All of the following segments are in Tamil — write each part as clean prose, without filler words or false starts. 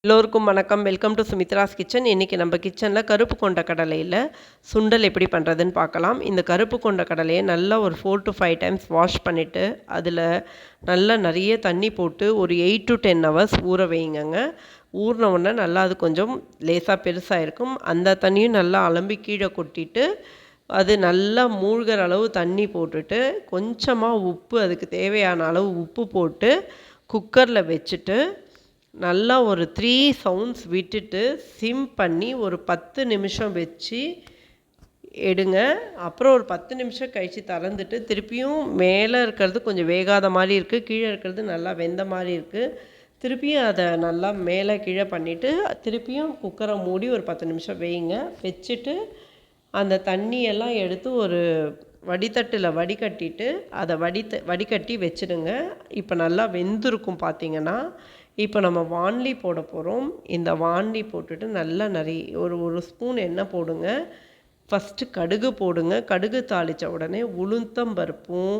எல்லோருக்கும் வணக்கம். Welcome to Sumitra's kitchen. இன்றைக்கி நம்ம கிச்சனில் கருப்பு கொண்ட கடலையில் சுண்டல் எப்படி பண்ணுறதுன்னு பார்க்கலாம். இந்த கருப்பு கொண்ட கடலையை நல்லா ஒரு 4 to 5 டைம்ஸ் வாஷ் பண்ணிவிட்டு அதில் நல்லா நிறைய தண்ணி போட்டு ஒரு 8 to 10 ஹவர்ஸ் ஊற வைங்கங்க. ஊறின உடனே நல்லா அது கொஞ்சம் லேசாக பெருசாக இருக்கும். அந்த தண்ணியும் நல்லா அலம்பி கீழே கொட்டிட்டு அது நல்லா மூழ்கிற அளவு தண்ணி போட்டுட்டு கொஞ்சமாக உப்பு, அதுக்கு தேவையான அளவு உப்பு போட்டு குக்கரில் வச்சுட்டு நல்லா ஒரு 3 சவுண்ட்ஸ் விட்டுட்டு சிம் பண்ணி ஒரு 10 நிமிஷம் வச்சு எடுங்க. அப்புறம் ஒரு 10 நிமிஷம் கழித்து திறந்துட்டு திருப்பியும் மேலே இருக்கிறது கொஞ்சம் வேகாத மாதிரி இருக்குது, கீழே இருக்கிறது நல்லா வெந்த மாதிரி இருக்குது. திருப்பியும் அதை நல்லா மேலே கீழே பண்ணிவிட்டு திருப்பியும் குக்கரை மூடி ஒரு 10 நிமிஷம் வைங்க. வச்சுட்டு அந்த தண்ணியெல்லாம் எடுத்து ஒரு வடித்தட்டில் வடிகட்டிட்டு அதை வடிகட்டி வச்சுடுங்க. இப்போ நல்லா வெந்திருக்கும் பார்த்தீங்கன்னா. இப்போ நம்ம வாண்லி போட போகிறோம். இந்த வாண்லி போட்டுட்டு நல்லா ஒரு ஸ்பூன் எண்ணெய் போடுங்க. ஃபஸ்ட்டு கடுகு போடுங்க. கடுகு தாளித்த உடனே உளுத்தம் பருப்பும்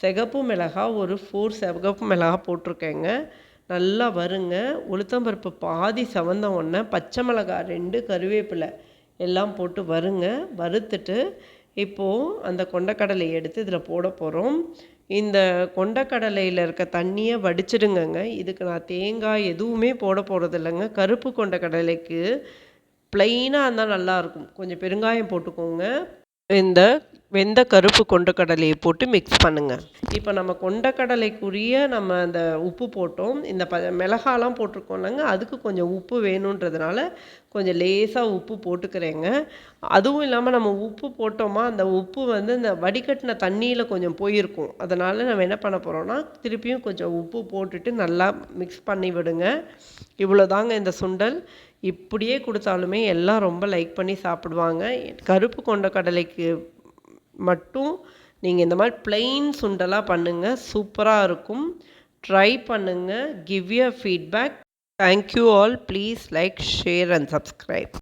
சிகப்பு மிளகாய் ஒரு 4 சிகப்பு மிளகாய் போட்டிருக்கேங்க. நல்லா வருங்க. உளுத்தம் பருப்பு பாதி செவந்த உடனே பச்சை மிளகாய் 2, கருவேப்பிலை எல்லாம் போட்டு வருங்க. வறுத்துட்டு இப்போது அந்த கொண்டக்கடலை எடுத்து இதில் போட போகிறோம். இந்த கொண்டக்கடலையில் இருக்க தண்ணியை வடிச்சிடுங்கங்க. இதுக்கு நான் தேங்காய் எதுவுமே போட போகிறது இல்லைங்க. கருப்பு கொண்டக்கடலைக்கு ப்ளைனாக இருந்தால் நல்லாயிருக்கும். கொஞ்சம் பெருங்காயம் போட்டுக்கோங்க. இந்த வெந்த கருப்பு கொண்டக்கடலையை போட்டு மிக்ஸ் பண்ணுங்கள். இப்போ நம்ம கொண்டக்கடலைக்குரிய நம்ம அந்த உப்பு போட்டோம். இந்த மிளகாலாம் போட்டிருக்கோம்லங்க, அதுக்கு கொஞ்சம் உப்பு வேணுன்றதுனால கொஞ்சம் லேசாக உப்பு போட்டுக்கிறேங்க. அதுவும் இல்லாமல் நம்ம உப்பு போட்டோமா அந்த உப்பு இந்த வடிகட்டின தண்ணியில் கொஞ்சம் போயிருக்கும். அதனால் நம்ம என்ன பண்ண போகிறோம்னா திருப்பியும் கொஞ்சம் உப்பு போட்டுட்டு நல்லா மிக்ஸ் பண்ணி விடுங்க. இவ்வளோதாங்க இந்த சுண்டல். இப்படியே கொடுத்தாலுமே எல்லாம் ரொம்ப லைக் பண்ணி சாப்பிடுவாங்க. கருப்பு கொண்டக்கடலைக்கு மட்டும் நீங்கள் இந்த மாதிரி ப்ளைன் சுண்டலாக பண்ணுங்கள், சூப்பராக இருக்கும். ட்ரை பண்ணுங்கள். Give you feedback. Thank you all. Please like, share and subscribe.